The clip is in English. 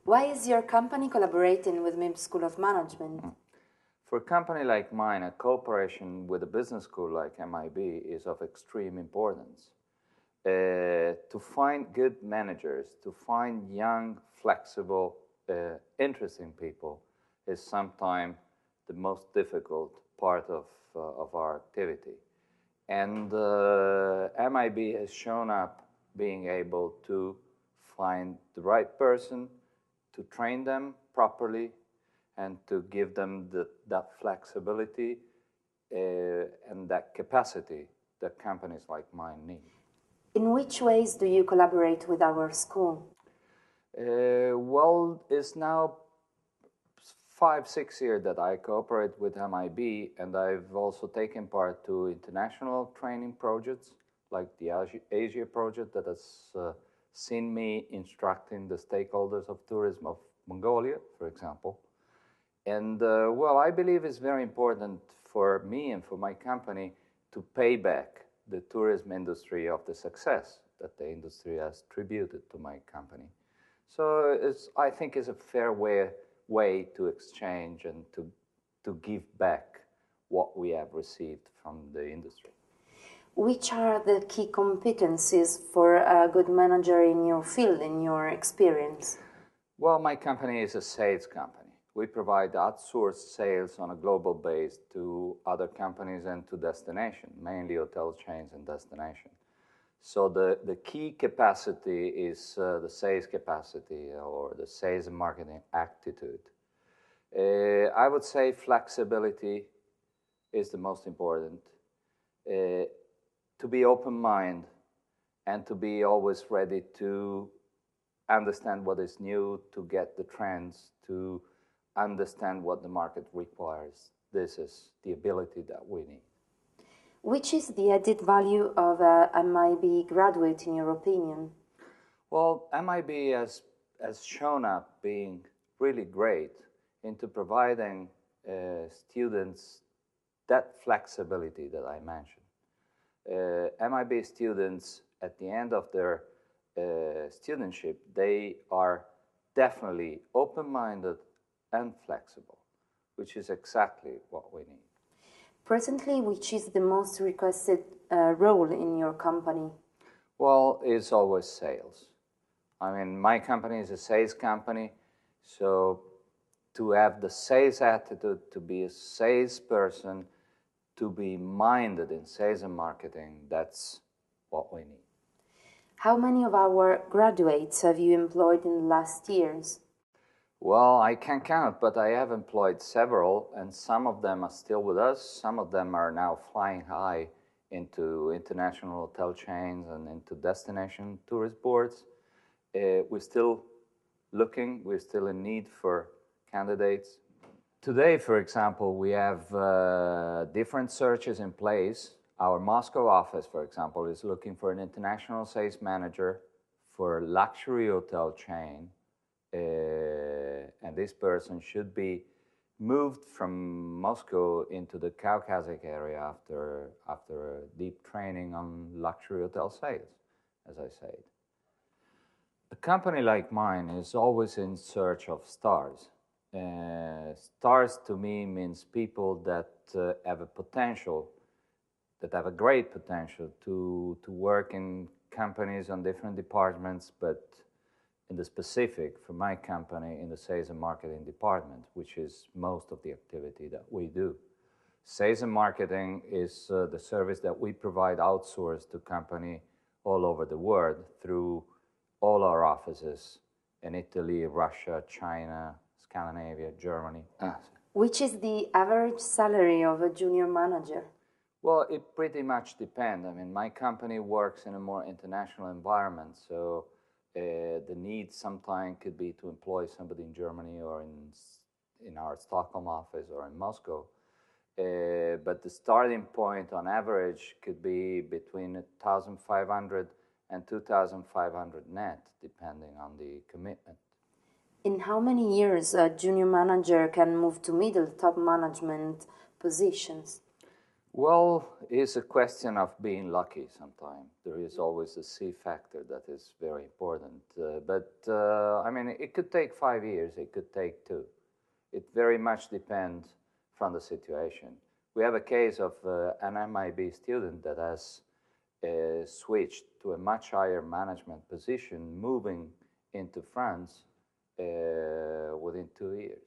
Why is your company collaborating with MIB School of Management? For a company like mine, a cooperation with a business school like MIB is of extreme importance. To find good managers, to find young, flexible, interesting people is sometimes the most difficult part of our activity. And MIB has shown up being able to find the right person, to train them properly, and to give them that flexibility and that capacity that companies like mine need. In which ways do you collaborate with our school? Well, it's now 5-6 years that I cooperate with MIB, and I've also taken part to international training projects, like the Asia project that has seen me instructing the stakeholders of tourism of Mongolia, for example. And well, I believe it's very important for me and for my company to pay back the tourism industry of the success that the industry has tributed to my company. So I think it's a fair way to exchange and to give back what we have received from the industry. Which are the key competencies for a good manager in your field, in your experience? Well, my company is a sales company. We provide outsourced sales on a global base to other companies and to destination, mainly hotel chains and destination. So the key capacity is the sales capacity or the sales and marketing aptitude. I would say flexibility is the most important. To be open-minded and to be always ready to understand what is new, to get the trends, to understand what the market requires. This is the ability that we need. Which is the added value of a MIB graduate, in your opinion? Well, MIB has shown up being really great into providing students that flexibility that I mentioned. MIB students, at the end of their studentship, they are definitely open-minded and flexible, which is exactly what we need. Presently, which is the most requested role in your company? Well, it's always sales. I mean, my company is a sales company, so to have the sales attitude, to be a salesperson, to be minded in sales and marketing, that's what we need. How many of our graduates have you employed in the last years? Well, I can't count, but I have employed several, and some of them are still with us. Some of them are now flying high into international hotel chains and into destination tourist boards. We're still looking, we're still in need for candidates. Today, for example, we have different searches in place. Our Moscow office, for example, is looking for an international sales manager for a luxury hotel chain. And this person should be moved from Moscow into the Caucasic area after deep training on luxury hotel sales, as I said. A company like mine is always in search of stars. Stars to me means people that have a potential, that have a great potential to work in companies on different departments, but in the specific, for my company, in the sales and marketing department, which is most of the activity that we do. Sales and marketing is the service that we provide outsourced to companies all over the world through all our offices in Italy, Russia, China, Scandinavia, Germany. Which is the average salary of a junior manager? Well, it pretty much depends. I mean, my company works in a more international environment, so the need sometimes could be to employ somebody in Germany or in our Stockholm office or in Moscow. But the starting point on average could be between 1,500 and 2,500 net, depending on the commitment. In how many years a junior manager can move to middle top management positions? Well, it's a question of being lucky sometimes. There is always a C factor that is very important. I mean, it could take 5 years, it could take 2. It very much depends from the situation. We have a case of an MIB student that has switched to a much higher management position, moving into France within 2 years.